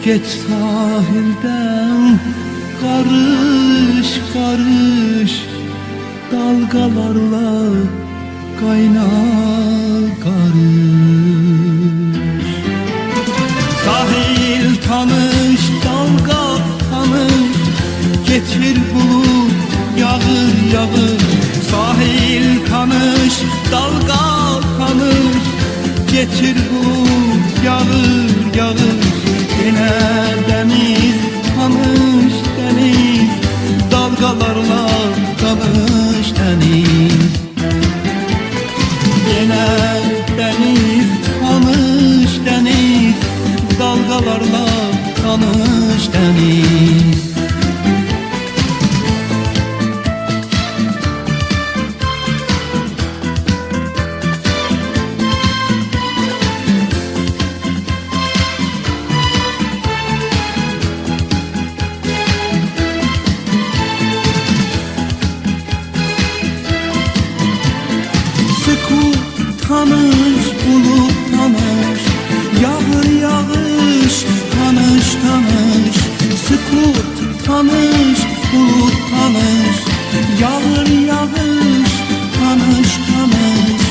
Geç sahilden karış karış, dalgalarla kayna karış. Sahil tanış, dalga tanış, geçir bulut yağır yağır. Sahil tanış, dalga tanış, geçir bulut yağır yağır. Yine deniz tanış deniz, dalgalarla tanış deniz. Yine deniz tanış deniz, dalgalarla tanış deniz. Tanış, bulut tanış, yağır yağış, tanış tanış. Sükut tanış, bulut tanış, yağır yağış, tanış tanış.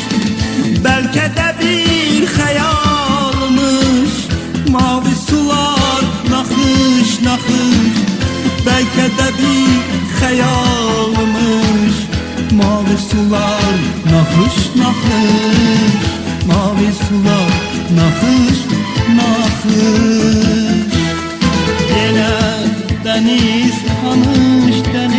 Belki de bir hayalmış, mavi sular nakış nakış. Belki de bir hayalmış, mavi sular nakış nakış. Mavi sular nakış nakış. Yine deniz tanış deniz,